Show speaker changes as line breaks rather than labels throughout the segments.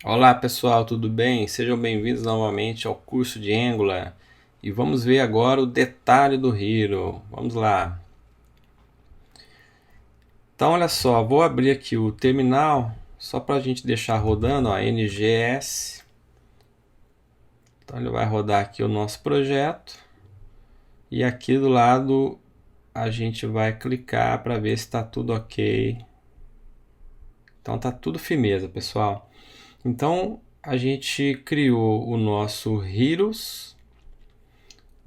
Olá pessoal, tudo bem? Sejam bem-vindos novamente ao curso de Angular e vamos ver agora o detalhe do Hero. Vamos lá. Então, olha só, vou abrir aqui o terminal só para a gente deixar rodando, ó, NGS. Então, ele vai rodar aqui o nosso projeto e aqui do lado a gente vai clicar para ver se está tudo ok. Então, está tudo firmeza, pessoal. Então, a gente criou o nosso Heroes.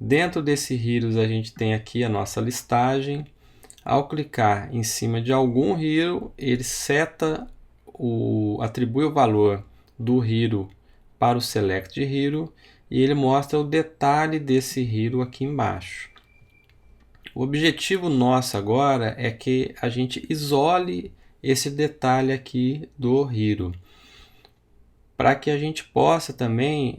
Dentro desse Heroes a gente tem aqui a nossa listagem. Ao clicar em cima de algum hero, ele atribui o valor do hero para o select hero e ele mostra o detalhe desse hero aqui embaixo. O objetivo nosso agora é que a gente isole esse detalhe aqui do hero, para que a gente possa também,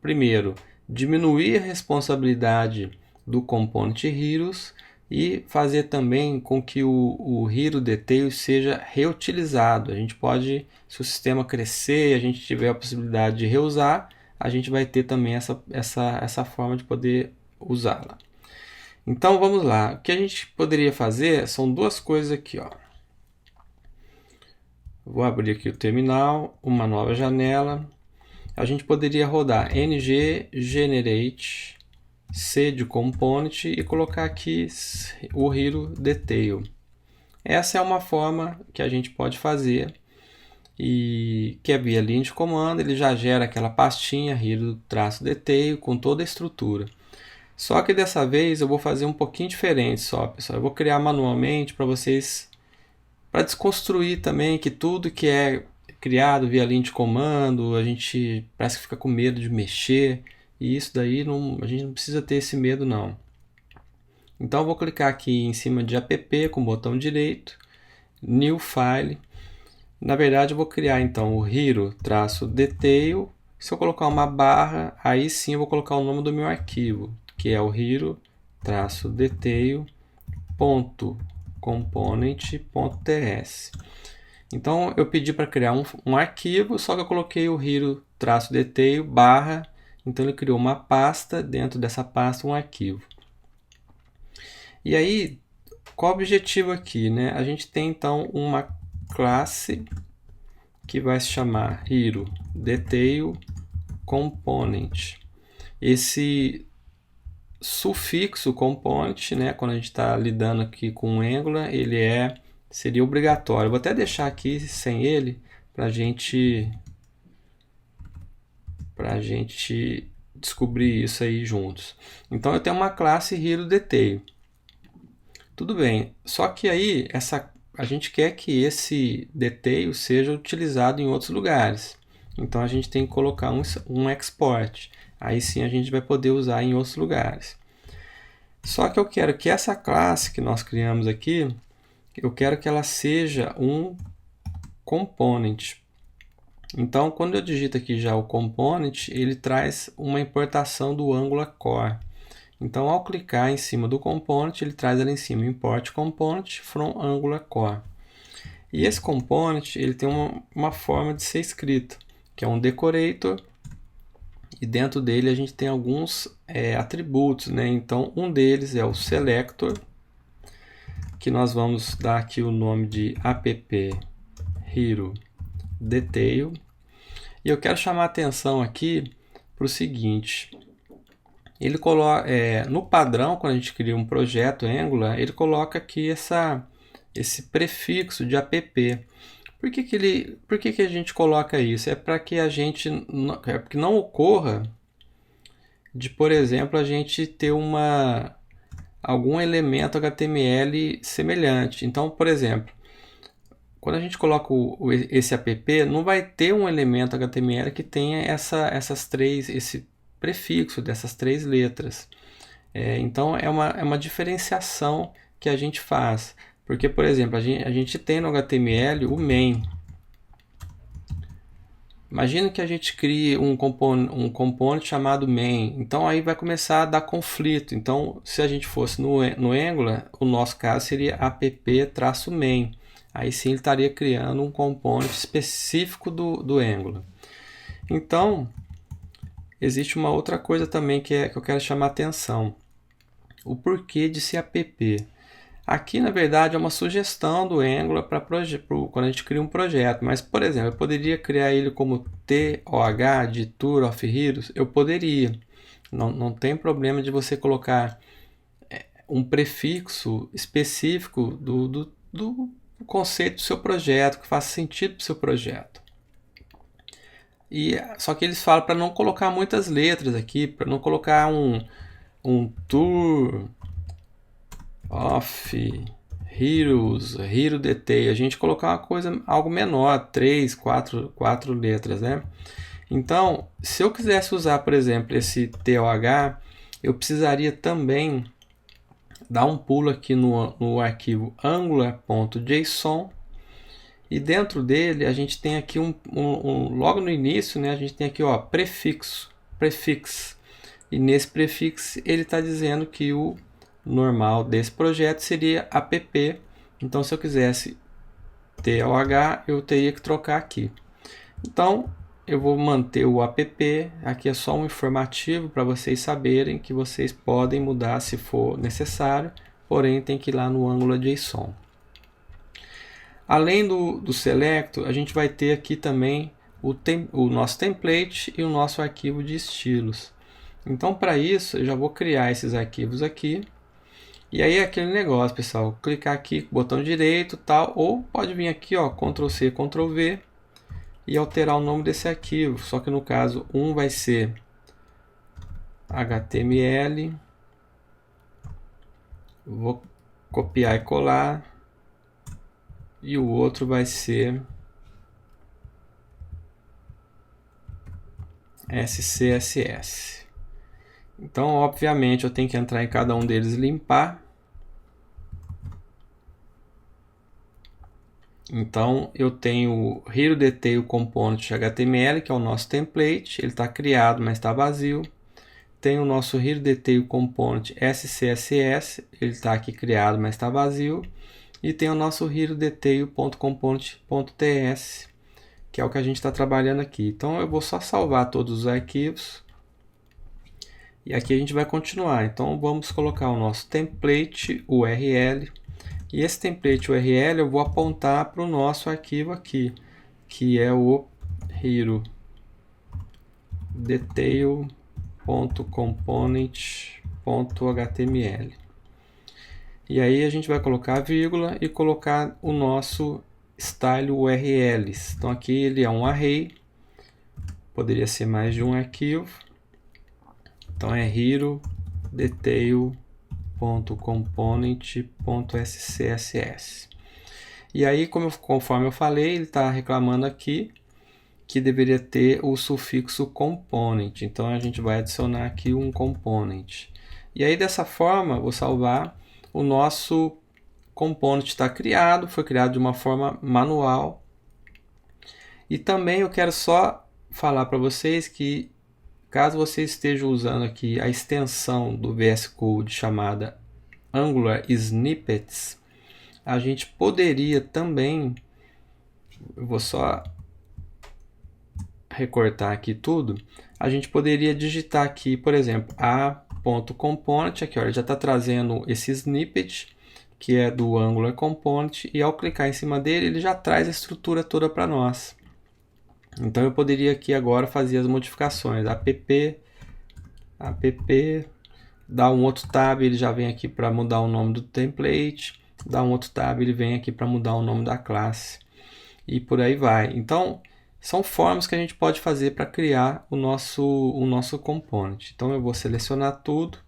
primeiro, diminuir a responsabilidade do component heroes e fazer também com que o hero detail seja reutilizado. A gente pode, se o sistema crescer e a gente tiver a possibilidade de reusar, a gente vai ter também essa forma de poder usá-la. Então vamos lá, o que a gente poderia fazer são duas coisas aqui, ó. Vou abrir aqui o terminal, uma nova janela. A gente poderia rodar ng generate c de component e colocar aqui o hero detail. Essa é uma forma que a gente pode fazer e que é via linha de comando, ele já gera aquela pastinha hero-detail com toda a estrutura. Só que dessa vez eu vou fazer um pouquinho diferente só, pessoal. Eu vou criar manualmente para vocês, para desconstruir também que tudo que é criado via linha de comando, a gente parece que fica com medo de mexer, e isso daí a gente não precisa ter esse medo não. Então eu vou clicar aqui em cima de app com o botão direito, new file. Na verdade eu vou criar então o hero-detail. Se eu colocar uma barra, aí sim eu vou colocar o nome do meu arquivo, que é o hero-detail.component.ts. Então eu pedi para criar um arquivo, só que eu coloquei o hero-detail barra, então ele criou uma pasta, dentro dessa pasta um arquivo. E aí, qual o objetivo aqui, né? A gente tem então uma classe que vai se chamar hero-detail-component. Esse sufixo component, né, quando a gente está lidando aqui com o Angular, ele seria obrigatório. Vou até deixar aqui sem ele para a gente descobrir isso aí juntos. Então eu tenho uma classe hero-detail. Tudo bem, só que aí a gente quer que esse detail seja utilizado em outros lugares. Então a gente tem que colocar um export. Aí sim a gente vai poder usar em outros lugares. Só que eu quero que essa classe que nós criamos aqui, eu quero que ela seja um component. Então, quando eu digito aqui já o component, ele traz uma importação do Angular Core. Então, ao clicar em cima do component, ele traz ali em cima import component from Angular Core. E esse component ele tem uma forma de ser escrito, que é um decorator, e dentro dele a gente tem alguns atributos, né? Então, um deles é o selector, que nós vamos dar aqui o nome de app hero detail. E eu quero chamar a atenção aqui para o seguinte: ele coloca no padrão, quando a gente cria um projeto Angular, ele coloca aqui esse prefixo de app. Por que a gente coloca isso? É para que a gente que não ocorra de, por exemplo, a gente ter algum elemento HTML semelhante. Então, por exemplo, quando a gente coloca esse app, não vai ter um elemento HTML que tenha esse prefixo dessas três letras. Então é uma diferenciação que a gente faz. Porque, por exemplo, a gente tem no HTML o main. Imagina que a gente crie um component chamado main. Então aí vai começar a dar conflito. Então, se a gente fosse no Angular, o nosso caso seria app-main. Aí sim ele estaria criando um component específico do Angular. Então, existe uma outra coisa também que eu quero chamar a atenção. O porquê de ser app. Aqui, na verdade, é uma sugestão do Angular para quando a gente cria um projeto. Mas, por exemplo, eu poderia criar ele como TOH, de Tour of Heroes. Eu poderia. Não tem problema de você colocar um prefixo específico do conceito do seu projeto, que faça sentido para o seu projeto. Só que eles falam para não colocar muitas letras aqui, para não colocar um Tour of Heroes, Hero Detail. A gente colocar uma coisa, algo menor, 3, 4 letras, né? Então, se eu quisesse usar, por exemplo, esse TOH, eu precisaria também dar um pulo aqui no arquivo angular.json, e dentro dele a gente tem aqui logo no início, né, a gente tem aqui, ó, prefix, e nesse prefixo ele está dizendo que o normal desse projeto seria app. Então, se eu quisesse TOH, eu teria que trocar aqui. Então, eu vou manter o app, aqui é só um informativo para vocês saberem que vocês podem mudar se for necessário, porém tem que ir lá no AngularJSON. Além do Selector, a gente vai ter aqui também o nosso template e o nosso arquivo de estilos. Então, para isso, eu já vou criar esses arquivos aqui. E aí é aquele negócio, pessoal, clicar aqui com o botão direito, tal, ou pode vir aqui, ó, Ctrl+C, Ctrl+V, e alterar o nome desse arquivo. Só que no caso, um vai ser HTML, vou copiar e colar, e o outro vai ser SCSS. Então, obviamente, eu tenho que entrar em cada um deles e limpar. Então, eu tenho o Hero Detail Component HTML, que é o nosso template. Ele está criado, mas está vazio. Tem o nosso Hero Detail Component SCSS. Ele está aqui criado, mas está vazio. E tem o nosso Hero Detail.component.ts, que é o que a gente está trabalhando aqui. Então, eu vou só salvar todos os arquivos. E aqui a gente vai continuar. Então, vamos colocar o nosso template URL. E esse template URL eu vou apontar para o nosso arquivo aqui, que é o Hero Detail.component.html. E aí a gente vai colocar a vírgula e colocar o nosso style URLs. Então aqui ele é um array, poderia ser mais de um arquivo. Então é Hero Detail.component.scss. E aí, conforme eu falei, ele está reclamando aqui que deveria ter o sufixo component. Então a gente vai adicionar aqui um component. E aí dessa forma, vou salvar. O nosso component está criado, foi criado de uma forma manual. E também eu quero só falar para vocês que caso você esteja usando aqui a extensão do VS Code chamada Angular Snippets, a gente poderia também, eu vou só recortar aqui tudo, a gente poderia digitar aqui, por exemplo, a.component, aqui ó, ele já está trazendo esse snippet, que é do Angular Component, e ao clicar em cima dele, ele já traz a estrutura toda para nós. Então eu poderia aqui agora fazer as modificações, app, dar um outro tab, ele já vem aqui para mudar o nome do template, dar um outro tab, ele vem aqui para mudar o nome da classe, e por aí vai. Então, são formas que a gente pode fazer para criar o nosso component. Então eu vou selecionar tudo,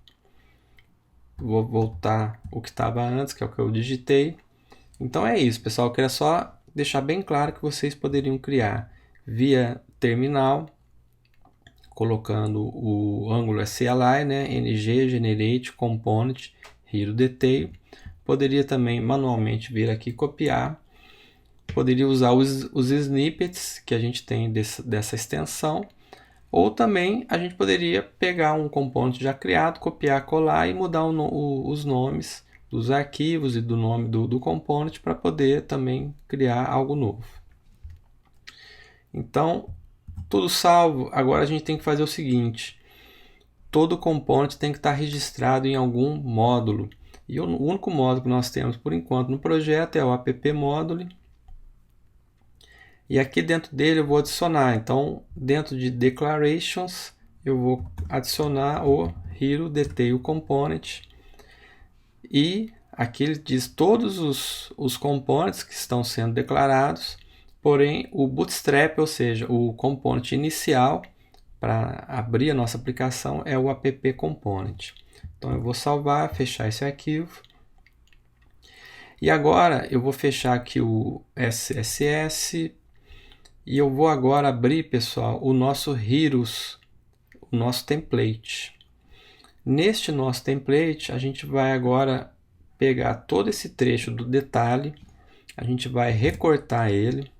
vou voltar o que estava antes, que é o que eu digitei. Então é isso, pessoal, eu queria só deixar bem claro que vocês poderiam criar via terminal, colocando o Angular CLI, né, ng generate component Hero Detail. Poderia também manualmente vir aqui copiar. Poderia usar os snippets que a gente tem dessa extensão, ou também a gente poderia pegar um componente já criado, copiar, colar e mudar os nomes dos arquivos e do nome do component para poder também criar algo novo. Então, tudo salvo. Agora a gente tem que fazer o seguinte: todo component tem que estar registrado em algum módulo. E o único módulo que nós temos por enquanto no projeto é o app module. E aqui dentro dele eu vou adicionar. Então, dentro de declarations, eu vou adicionar o hero detail component. E aqui ele diz todos os components que estão sendo declarados. Porém, o bootstrap, ou seja, o component inicial para abrir a nossa aplicação é o app component. Então eu vou salvar, fechar esse arquivo. E agora eu vou fechar aqui o CSS e eu vou agora abrir, pessoal, o nosso Heroes, o nosso template. Neste nosso template, a gente vai agora pegar todo esse trecho do detalhe, a gente vai recortar ele.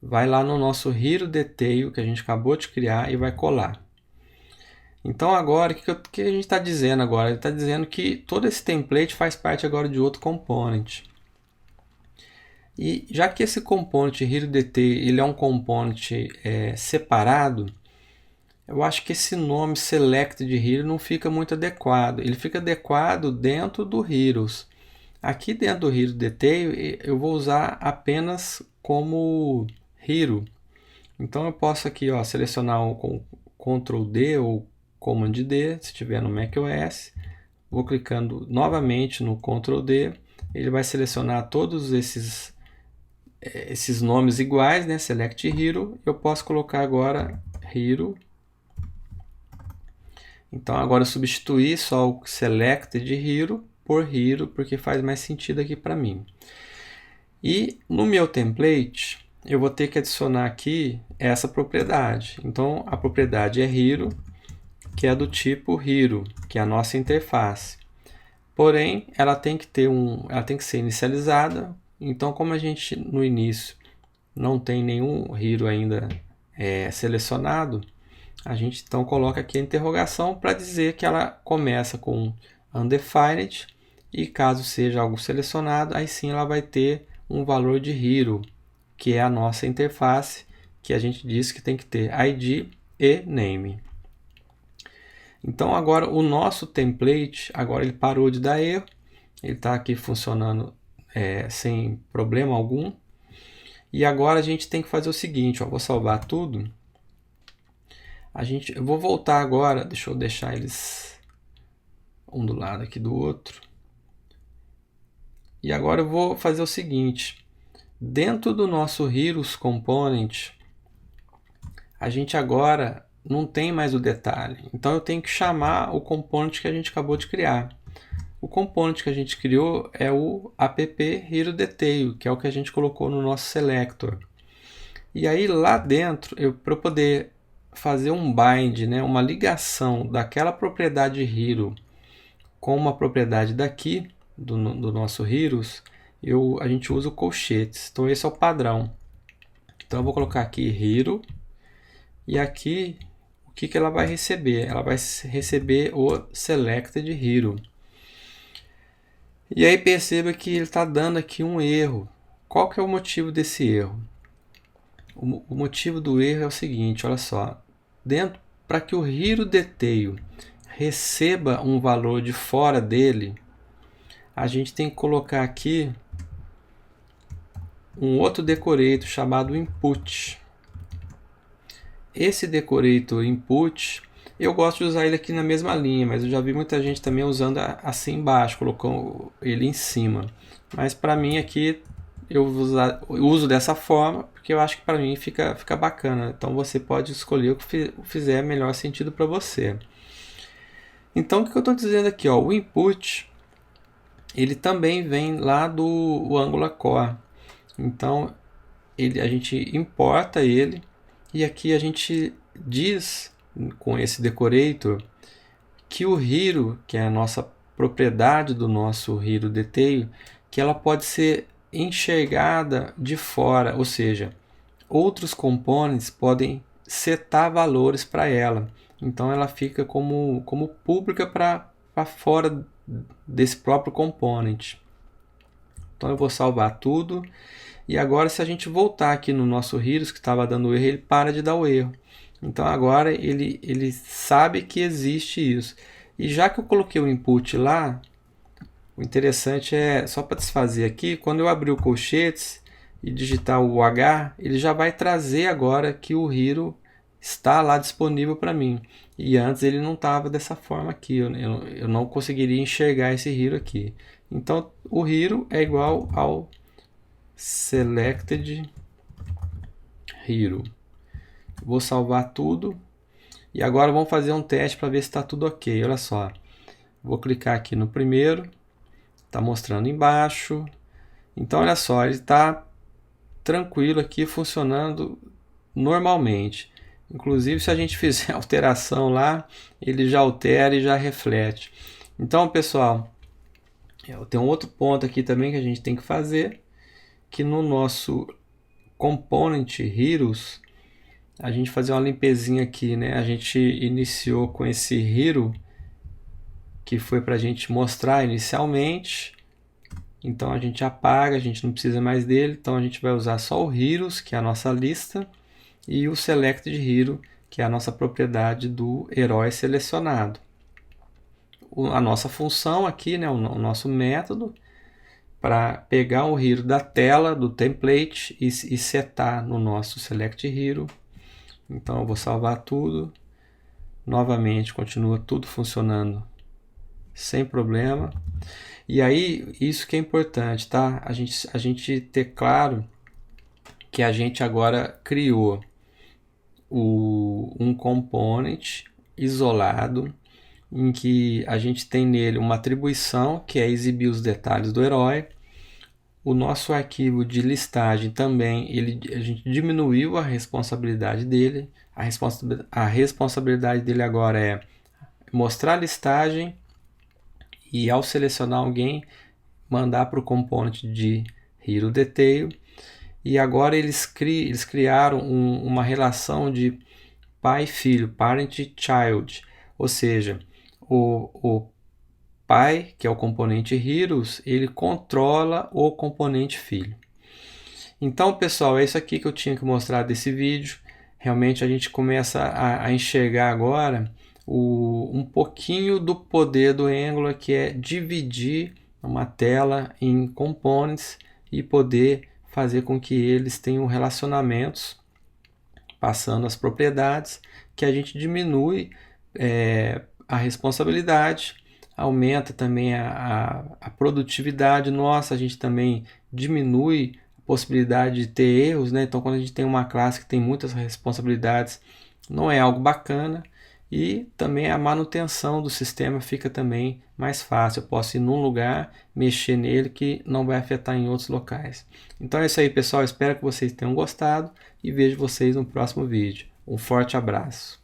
Vai lá no nosso Hero Detail que a gente acabou de criar e vai colar. Então agora, o que a gente está dizendo agora? Ele está dizendo que todo esse template faz parte agora de outro component. E já que esse component Hero Detail ele é um component separado, eu acho que esse nome Select de Hero não fica muito adequado. Ele fica adequado dentro do Heroes. Aqui dentro do Hero Detail eu vou usar apenas como Hero. Então eu posso aqui selecionar com Ctrl D ou Command D, se estiver no macOS. Vou clicando novamente no Ctrl D, ele vai selecionar todos esses nomes iguais, né? Select Hero. Eu posso colocar agora Hero. Então agora eu substituí só o Select de Hero por Hero, porque faz mais sentido aqui para mim. E no meu template, eu vou ter que adicionar aqui essa propriedade. Então, a propriedade é Hero, que é do tipo Hero, que é a nossa interface. Porém, ela tem que ser inicializada. Então, como a gente no início não tem nenhum Hero ainda selecionado, a gente então coloca aqui a interrogação para dizer que ela começa com undefined e caso seja algo selecionado, aí sim ela vai ter um valor de Hero, que é a nossa interface, que a gente disse que tem que ter ID e name. Então agora o nosso template, agora ele parou de dar erro, ele está aqui funcionando sem problema algum. E agora a gente tem que fazer o seguinte, vou salvar tudo. Eu vou voltar agora, deixa eu deixar eles um do lado aqui do outro. E agora eu vou fazer o seguinte, dentro do nosso Heroes Component, a gente agora não tem mais o detalhe. Então eu tenho que chamar o component que a gente acabou de criar. O component que a gente criou é o app Hero Detail, que é o que a gente colocou no nosso selector. E aí lá dentro, para eu poder fazer um bind, né, uma ligação daquela propriedade Hero com uma propriedade daqui, do nosso Heroes, a gente usa o colchetes. Então esse é o padrão. Então eu vou colocar aqui Hero, e aqui o que ela vai receber? Ela vai receber o Selected Hero. E aí perceba que ele está dando aqui um erro. Qual que é o motivo desse erro? O motivo do erro é o seguinte, olha só. Para que o Hero Detail receba um valor de fora dele, a gente tem que colocar aqui um outro decorator chamado input. Esse decorator input, eu gosto de usar ele aqui na mesma linha, mas eu já vi muita gente também usando assim embaixo, colocando ele em cima. Mas para mim aqui eu uso dessa forma, porque eu acho que para mim fica bacana. Então você pode escolher o que fizer melhor sentido para você. Então o que eu estou dizendo aqui? O input ele também vem lá do Angular Core. Então a gente importa ele e aqui a gente diz com esse decorator que o Hero, que é a nossa propriedade do nosso Hero Detail, que ela pode ser enxergada de fora, ou seja, outros components podem setar valores para ela. Então ela fica como pública para fora desse próprio component. Então eu vou salvar tudo. E agora, se a gente voltar aqui no nosso Heroes, que estava dando erro, ele para de dar o erro. Então agora ele sabe que existe isso. E já que eu coloquei o input lá, o interessante é, só para desfazer aqui, quando eu abrir o colchetes e digitar o H, ele já vai trazer agora que o Hero está lá disponível para mim. E antes ele não estava dessa forma aqui, eu não conseguiria enxergar esse Hero aqui. Então o Hero é igual ao selected Hero. Vou salvar tudo. E agora vamos fazer um teste para ver se está tudo ok. Olha só. Vou clicar aqui no primeiro. Está mostrando embaixo. Então olha só, ele está tranquilo aqui, funcionando normalmente. Inclusive se a gente fizer alteração lá, ele já altera e já reflete. Então pessoal, tem um outro ponto aqui também que a gente tem que fazer, que no nosso component Heroes, a gente fazer uma limpezinha aqui, né? A gente iniciou com esse Hero, que foi para a gente mostrar inicialmente. Então a gente apaga, a gente não precisa mais dele. Então a gente vai usar só o Heroes, que é a nossa lista, e o Selected Hero, que é a nossa propriedade do herói selecionado. A nossa função aqui, né? O nosso método, para pegar o Hero da tela, do template, e setar no nosso Select Hero. Então eu vou salvar tudo. Novamente, continua tudo funcionando sem problema. E aí, isso que é importante, tá? A gente ter claro que a gente agora criou um component isolado, em que a gente tem nele uma atribuição, que é exibir os detalhes do herói. O nosso arquivo de listagem também, a gente diminuiu a responsabilidade dele. A responsabilidade dele agora é mostrar a listagem e, ao selecionar alguém, mandar para o componente de Hero Detail. E agora eles criaram uma relação de pai e filho, parent e child. Ou seja, o pai, que é o componente Heroes, ele controla o componente filho. Então, pessoal, é isso aqui que eu tinha que mostrar desse vídeo. Realmente a gente começa a enxergar agora um pouquinho do poder do Angular, que é dividir uma tela em components e poder fazer com que eles tenham relacionamentos, passando as propriedades, que a gente diminui a responsabilidade, aumenta também a produtividade nossa, a gente também diminui a possibilidade de ter erros, né? Então quando a gente tem uma classe que tem muitas responsabilidades, não é algo bacana. E também a manutenção do sistema fica também mais fácil. Eu posso ir num lugar, mexer nele, que não vai afetar em outros locais. Então é isso aí, pessoal. Espero que vocês tenham gostado e vejo vocês no próximo vídeo. Um forte abraço.